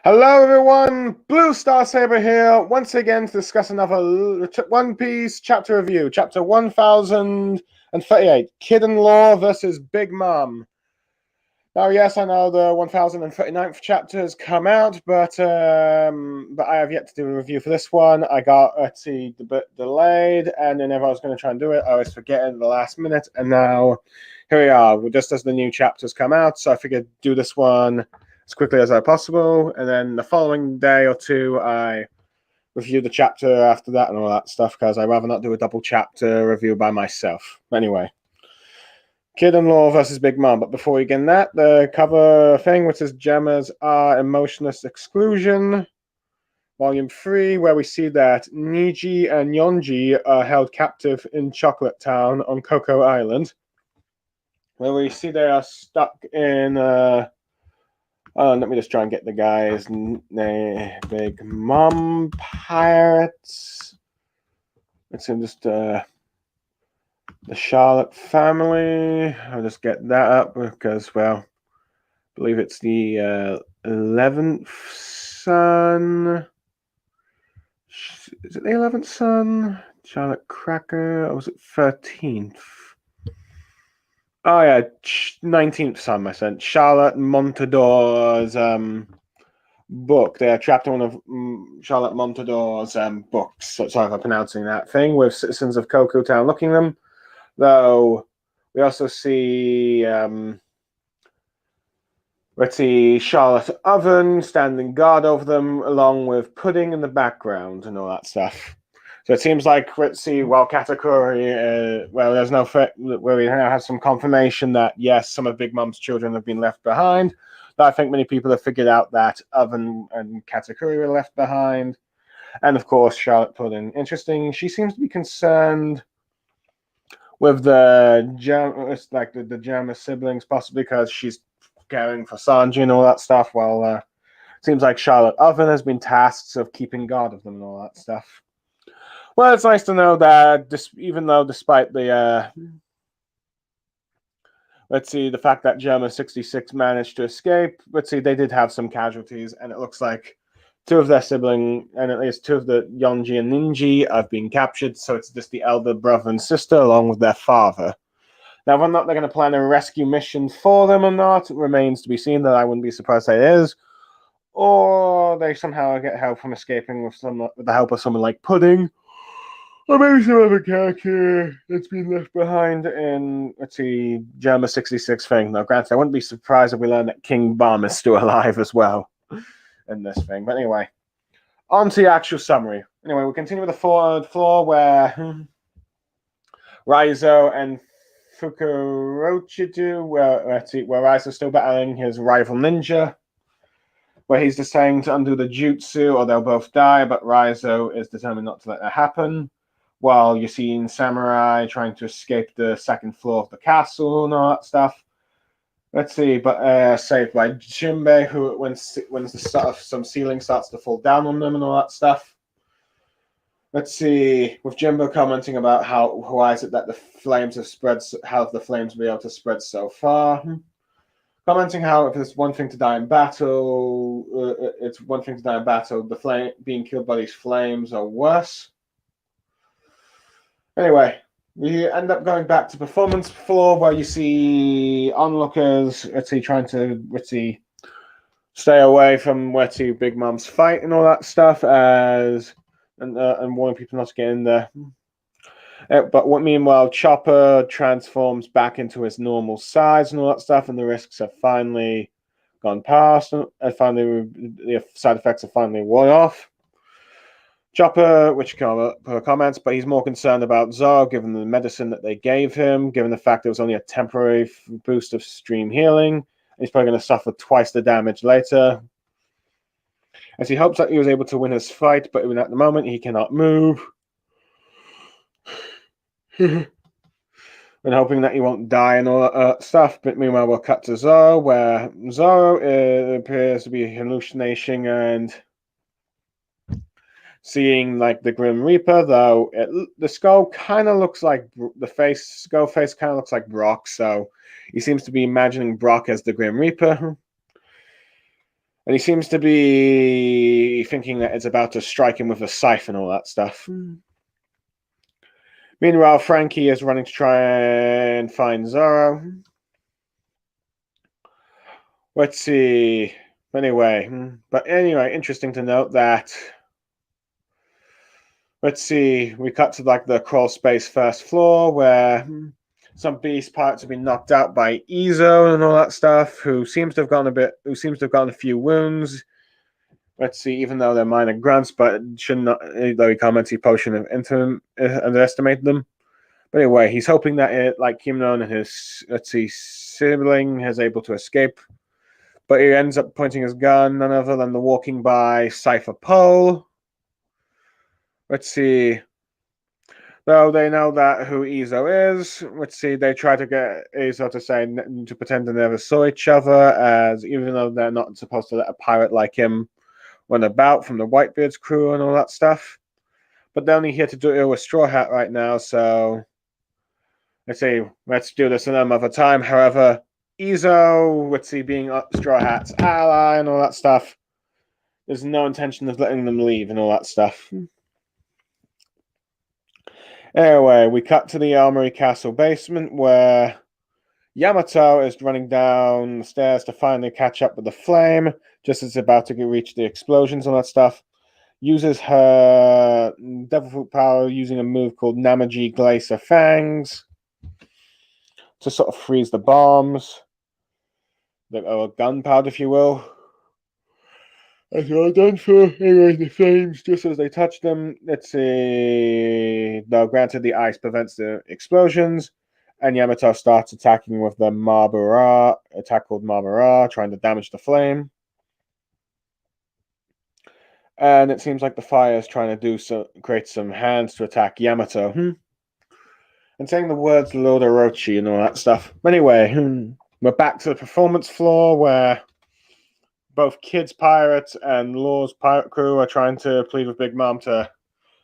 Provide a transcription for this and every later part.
Hello, everyone. Blue Star Saber here, once again to discuss another One Piece chapter review, chapter 1038, Kid-in-Law versus Big Mom. Now, yes, I know the 1039th chapter has come out, but I have yet to do a review for this one. I got a bit delayed, and whenever I was going to try and do it, I always forget it at the last minute, and now here we are, just as the new chapters come out, so I figured do this one as quickly as I possible, and then the following day or two, I review the chapter after that and all that stuff, because I'd rather not do a double chapter review by myself. Anyway, Kid-in-Law versus Big Mom. But before we get in that, the cover thing, which is Gemma's Emotionless Exclusion, Volume 3, where we see that Niji and Yonji are held captive in Chocolate Town on Cocoa Island, where we see they are stuck in... let me just try and get the guy's name. Big Mom Pirates. Let's see, just... the Charlotte family. I'll just get that up because, well, I believe it's the 11th son. Is it the 11th son? Charlotte Cracker? Or was it 13th? Oh, yeah, 19th son, I said. Charlotte Montador's book. They are trapped in one of Charlotte Montador's books. Sorry if I'm pronouncing that thing, with citizens of Cocoa Town looking them. Though we also see, let's see, Charlotte Oven standing guard over them, along with Pudding in the background and all that stuff. So it seems like, let's see, well, Katakuri, well, there's no where we now have some confirmation that, yes, some of Big Mom's children have been left behind. But I think many people have figured out that Oven and Katakuri were left behind. And, of course, Charlotte Pudding. Interesting. She seems to be concerned with the Gemma siblings, possibly because she's caring for Sanji and all that stuff. Well, it seems like Charlotte Oven has been tasked of keeping guard of them and all that stuff. Well, it's nice to know that even though despite the let's see, the fact that Gemma 66 managed to escape, let's see, they did have some casualties, and it looks like two of their siblings, and at least two of the Yonji and Ninji, have been captured, so it's just the elder brother and sister along with their father. Now, whether or not they're going to plan a rescue mission for them or not remains to be seen, that I wouldn't be surprised it is. Or they somehow get help from escaping with the help of someone like Pudding. Or maybe some other character that's been left behind in, let's see, Gemma 66 thing. Now, granted, I wouldn't be surprised if we learn that King Bomb is still alive as well in this thing. But anyway, on to the actual summary. Anyway, we'll continue with the forward floor where Raizo and Fukurochidu, where Raizo's still battling his rival ninja, where he's deciding to undo the jutsu or they'll both die, but Raizo is determined not to let that happen. While you're seeing Samurai trying to escape the second floor of the castle and all that stuff. Let's see, but saved by Jinbei, who when some ceiling starts to fall down on them and all that stuff. Let's see, with Jimbo commenting about why is it that the flames have spread, how have the flames been able to spread so far. Commenting how if it's one thing to die in battle, it's one thing to die in battle, being killed by these flames are worse. Anyway, we end up going back to performance floor where you see onlookers, trying to, stay away from Big Mom's fight and all that stuff, and warning people not to get in there. But meanwhile, Chopper transforms back into his normal size and all that stuff, and the risks have finally gone past, and finally the side effects have finally worn off. Chopper, which comments, but he's more concerned about Zoro, given the medicine that they gave him, given the fact it was only a temporary boost of stream healing. He's probably going to suffer twice the damage later. As he hopes that he was able to win his fight, but even at the moment he cannot move. And hoping that he won't die and all that stuff. But meanwhile, we'll cut to Zoro, where Zoro appears to be hallucinating and seeing like the Grim Reaper, though the skull kind of looks like skull face kind of looks like Brock, so he seems to be imagining Brock as the Grim Reaper. And he seems to be thinking that it's about to strike him with a scythe and all that stuff. Meanwhile, Frankie is running to try and find Zoro. Let's see. But anyway, interesting to note that. Let's see. We cut to like the crawl space first floor where some beast pirates have been knocked out by Izo and all that stuff. Who seems to have gotten a few wounds. Let's see. Even though they're minor grunts, but should not. Though he comments, he probably shouldn't have underestimated them. But anyway, he's hoping that like Kimnon and his sibling is able to escape. But he ends up pointing his gun none other than the walking by Cypher Pole. Let's see. Though they know that who Izo is, let's see, they try to get Izo to pretend they never saw each other, as even though they're not supposed to let a pirate like him run about from the Whitebeard's crew and all that stuff. But they're only here to do it with Straw Hat right now, so let's do this another time. However, Izo, let's see, being Straw Hat's ally and all that stuff, there's no intention of letting them leave and all that stuff. Anyway, we cut to the Armory Castle basement where Yamato is running down the stairs to finally catch up with the flame, just as it's about to reach the explosions and all that stuff. Uses her devil fruit power using a move called Namaji Glacier Fangs to sort of freeze the bombs, or gunpowder, if you will. As you're done for, anyway, the flames, just as they touch them, let's see. Though granted, the ice prevents the explosions, and Yamato starts attacking with the attack called Mabara, trying to damage the flame. And it seems like the fire is trying to create some hands to attack Yamato. And saying the words Lord Orochi and all that stuff. Anyway, we're back to the performance floor where both Kid's pirate and Law's pirate crew are trying to plead with Big Mom to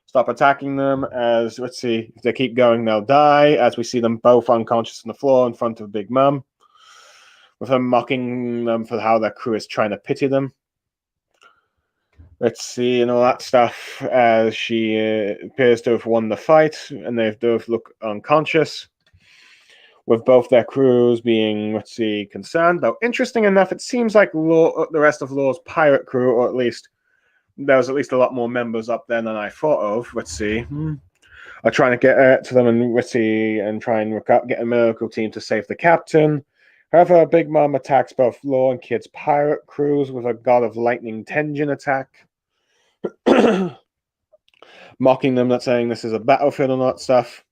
stop attacking them. As, let's see, if they keep going, they'll die. As we see them both unconscious on the floor in front of Big Mom, with her mocking them for how their crew is trying to pity them. Let's see, and all that stuff, as she appears to have won the fight, and they both look unconscious, with both their crews being, let's see, concerned. Though, interesting enough, it seems like the rest of Law's pirate crew, or at least there was at least a lot more members up there than I thought of. Let's see. Are trying to get to them and, let's see, and try and get a miracle team to save the captain. However, Big Mom attacks both Law and Kid's pirate crews with a God of Lightning Tenjin attack. Mocking them, not saying this is a battlefield and all that stuff.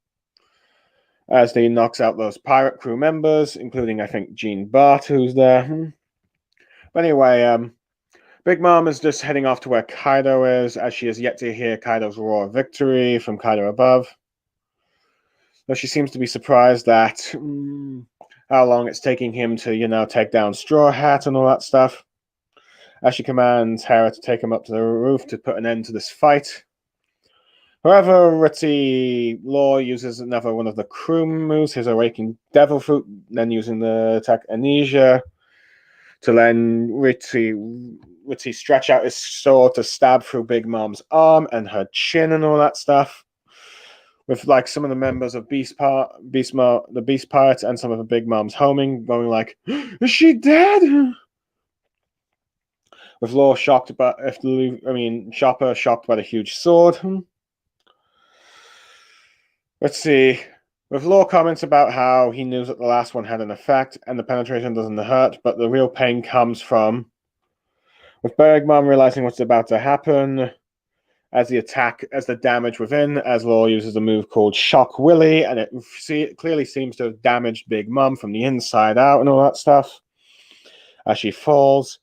As he knocks out those pirate crew members, including, I think, Jean Bart, who's there. But anyway, Big Mom is just heading off to where Kaido is, as she has yet to hear Kaido's roar of victory from Kaido above. Though she seems to be surprised that how long it's taking him to, take down Straw Hat and all that stuff. As she commands Hera to take him up to the roof to put an end to this fight. However, Ritzy Law uses another one of the crew moves, his Awakening Devil Fruit, then using the attack Amnesia to let Ritzy stretch out his sword to stab through Big Mom's arm and her chin and all that stuff. With like some of the members of the Beast Pirates and some of the Big Mom's homing going like, "Is she dead?" With Law shocked Chopper shocked by the huge sword. Let's see. With Law comments about how he knew that the last one had an effect and the penetration doesn't hurt, but the real pain comes from. With Big Mom realizing what's about to happen, as the damage within, as Law uses a move called Shock Willy, and it clearly seems to have damaged Big Mom from the inside out and all that stuff. As she falls.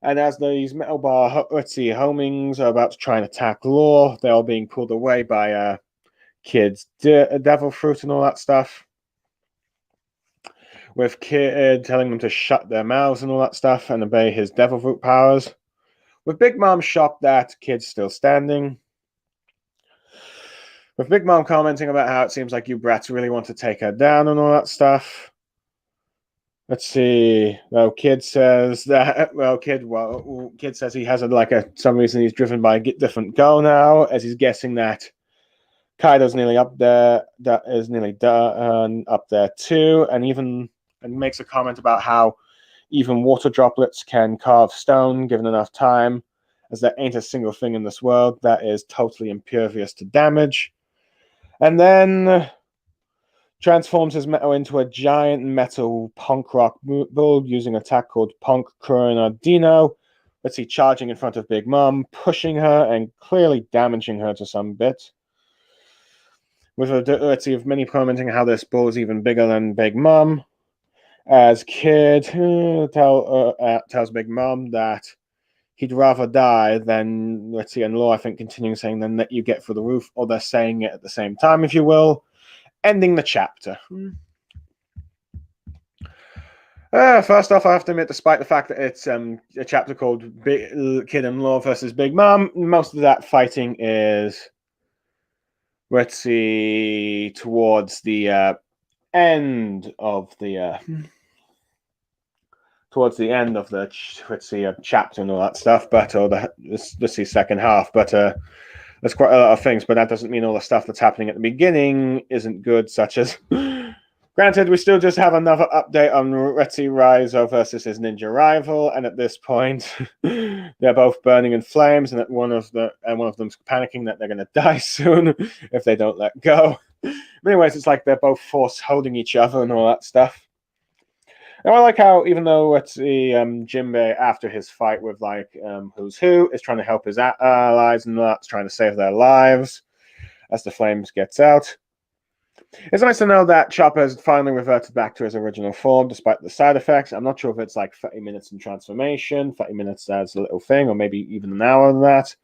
And as these metal bar, homings are about to try and attack Law, they're all being pulled away by Kid's devil fruit and all that stuff. With Kid telling them to shut their mouths and all that stuff and obey his devil fruit powers. With Big Mom shocked that Kid's still standing. With Big Mom commenting about how it seems like you brats really want to take her down and all that stuff. Let's see. Kid says that. Kid says he has some reason he's driven by a different goal now, as he's guessing that Kaido's nearly up there. That is nearly done up there too, and makes a comment about how even water droplets can carve stone given enough time, as there ain't a single thing in this world that is totally impervious to damage. And then transforms his metal into a giant metal punk rock bull using an attack called Punk Coronadino. Let's see, charging in front of Big Mom, pushing her and clearly damaging her to some bit. Let's see, of many commenting how this bull is even bigger than Big Mom. As Kid tells Big Mom that he'd rather die than, let's see, and Law, I think, continuing saying, than let you get through the roof, or they're saying it at the same time, if you will, ending the chapter. First off, I have to admit, despite the fact that it's a chapter called Kid and Law versus Big Mom, most of that fighting is, let's see, towards the end of the chapter and all that stuff, but let's see, second half, but there's quite a lot of things, but that doesn't mean all the stuff that's happening at the beginning isn't good, such as granted, we still just have another update on Retsi Raizo versus his ninja rival, and at this point they're both burning in flames, and one of them's panicking that they're going to die soon if they don't let go. But anyways, it's like they're both force holding each other and all that stuff. And I like how, even though let's see, Jinbei, after his fight with Who's Who, is trying to help his allies and that's trying to save their lives as the flames gets out. It's nice to know that Chopper has finally reverted back to his original form, despite the side effects. I'm not sure if it's like 30 minutes in transformation, 30 minutes as a little thing, or maybe even an hour of that.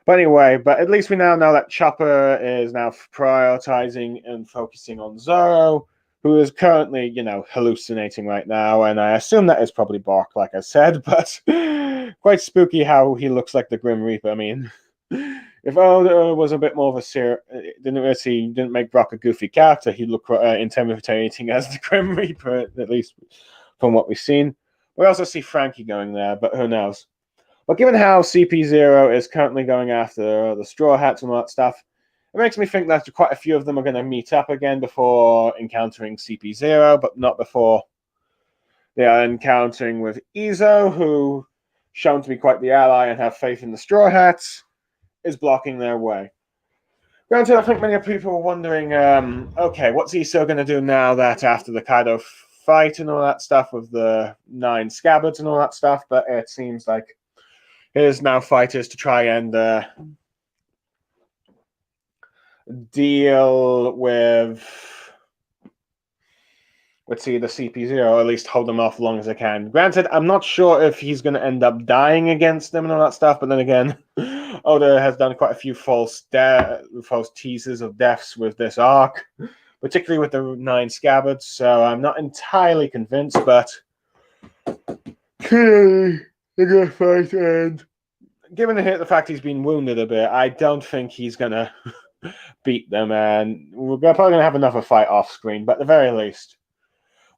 But anyway, at least we now know that Chopper is now prioritizing and focusing on Zoro, who is currently, hallucinating right now, and I assume that is probably Bark, like I said, but quite spooky how he looks like the Grim Reaper. I mean, if Oda was a bit more of a didn't make Brock a goofy character, he'd look intimidating as the Grim Reaper, at least from what we've seen. We also see Frankie going there, but who knows? But given how CP0 is currently going after the Straw Hats and all that stuff, it makes me think that quite a few of them are going to meet up again before encountering CP0, but not before they are encountering with Izo, who, shown to be quite the ally and have faith in the Straw Hats, is blocking their way. Granted, I think many people are wondering, okay, what's Izo going to do now that after the Kaido fight and all that stuff with the 9 scabbards and all that stuff, but it seems like his now fight is to try and deal with, let's see, the CP0, or at least hold them off as long as I can. Granted, I'm not sure if he's going to end up dying against them and all that stuff, but then again, Oda has done quite a few false teasers of deaths with this arc, particularly with the 9 scabbards, so I'm not entirely convinced, but clearly a good fight, and given the fact he's been wounded a bit, I don't think he's going to beat them, and we're probably going to have another fight off screen, but at the very least,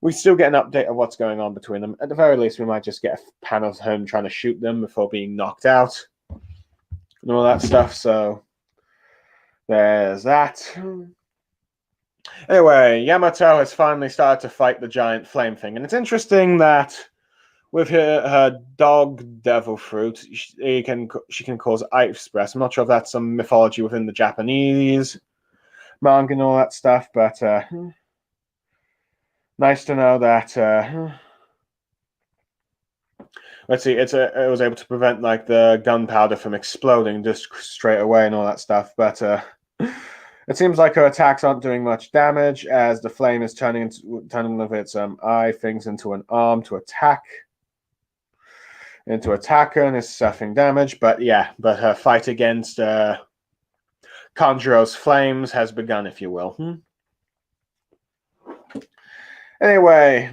we still get an update of what's going on between them. At the very least, we might just get a pan of him trying to shoot them before being knocked out and all that stuff, so there's that. Anyway, Yamato has finally started to fight the giant flame thing, and it's interesting that with her dog devil fruit, she can cause ice breath. I'm not sure if that's some mythology within the Japanese manga and all that stuff, but nice to know that. Let's see, it was able to prevent the gunpowder from exploding just straight away and all that stuff, but it seems like her attacks aren't doing much damage as the flame is turning one of its eye things into an arm to attack. Into attacker and is suffering damage, but her fight against Kanjuro's flames has begun, if you will. Anyway,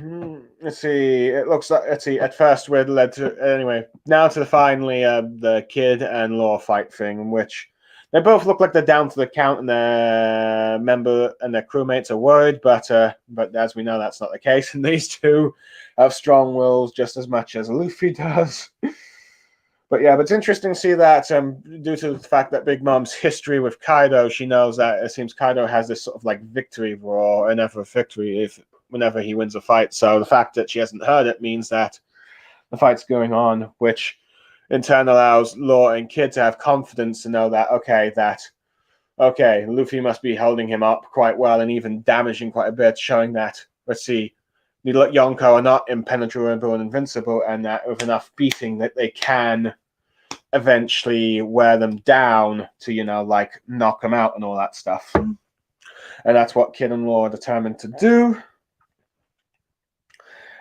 let's see. It looks like, at first we're led to, anyway, now to finally the Kid and Law fight thing, in which They both look like they're down to the count, and their member and their crewmates are worried. But as we know, that's not the case. And these two have strong wills just as much as Luffy does. But yeah, but it's interesting to see that due to the fact that Big Mom's history with Kaido, she knows that it seems Kaido has this sort of like victory roar, and never victory whenever he wins a fight. So the fact that she hasn't heard it means that the fight's going on, which in turn allows Law and Kid to have confidence to know that okay, Luffy must be holding him up quite well and even damaging quite a bit, showing that the Yonko are not impenetrable and invincible, and that with enough beating that they can eventually wear them down to, like knock them out and all that stuff. And that's what Kid and Law are determined to do.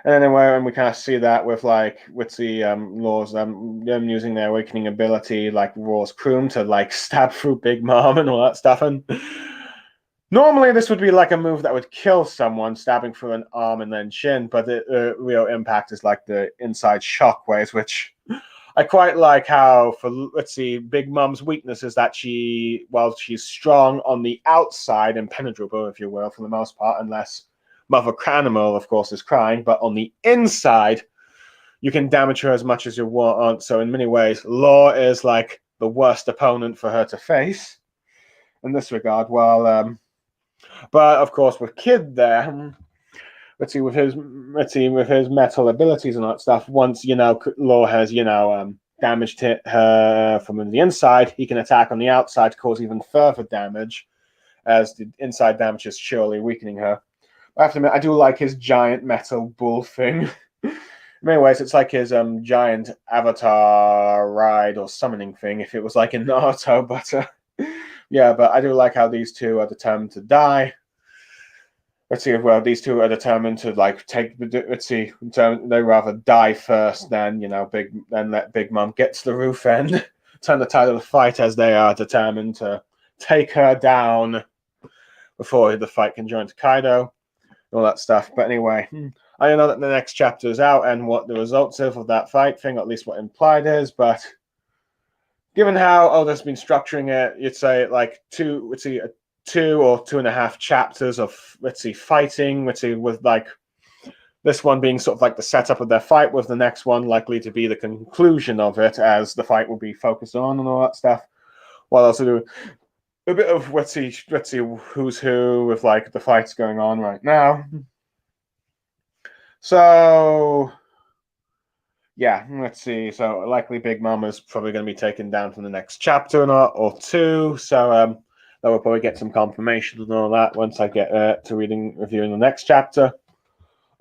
And anyway, and we kind of see that with the Law's them using their awakening ability, like Raw's Kroom, to like stab through Big Mom and all that stuff. And normally this would be like a move that would kill someone, stabbing through an arm and then shin, but the real impact is like the inside shockwaves, which I quite like how Big Mom's weakness is that while she's strong on the outside, impenetrable, if you will, for the most part, unless Mother Cranimal, of course, is crying, but on the inside, you can damage her as much as you want. So in many ways, Law is like the worst opponent for her to face in this regard. But of course, with Kid there, with his metal abilities and all that stuff, once Law has damaged her from the inside, he can attack on the outside to cause even further damage, as the inside damage is surely weakening her. I have to admit, I do like his giant metal bull thing. In many ways, it's like his giant avatar ride or summoning thing, if it was like in Naruto. But yeah, but I do like how these two are determined to die. These two are determined to like they rather die first than let Big Mom get to the roof and turn the tide of the fight, as they are determined to take her down before the fight can join to Kaido. All that stuff. But anyway, I know that the next chapter is out and what the results of that fight thing, or at least what implied is, but given how Oda's been structuring it, you'd say like 2 or 2.5 chapters of fighting, with like this one being sort of like the setup of their fight, with the next one likely to be the conclusion of it, as the fight will be focused on and all that stuff, while also doing a bit of let's see who's who with like the fights going on right now. So yeah, let's see. So likely Big Mom is probably going to be taken down from the next chapter or two. So that will probably get some confirmation and all that once I get to reviewing the next chapter.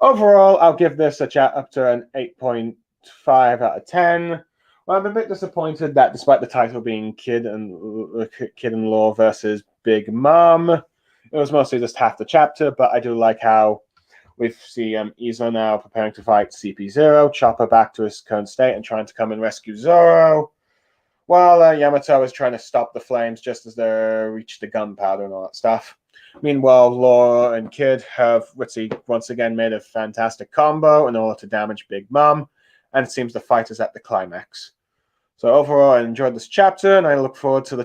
Overall, I'll give this a chapter an 8.5 out of 10. Well, I'm a bit disappointed that despite the title being Kid and Law versus Big Mom, it was mostly just half the chapter, but I do like how we see Izo now preparing to fight CP0, Chopper back to his current state and trying to come and rescue Zoro, while Yamato is trying to stop the flames just as they reach the gunpowder and all that stuff. Meanwhile, Law and Kid have once again made a fantastic combo in order to damage Big Mom, and it seems the fight is at the climax. So overall, I enjoyed this chapter, and I look forward to the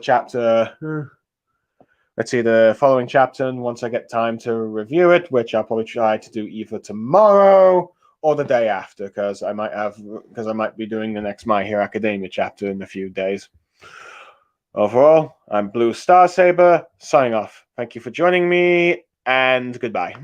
the following chapter, and once I get time to review it, which I'll probably try to do either tomorrow or the day after, because I might be doing the next My Hero Academia chapter in a few days. Overall, I'm Blue Star Saber, signing off. Thank you for joining me, and goodbye.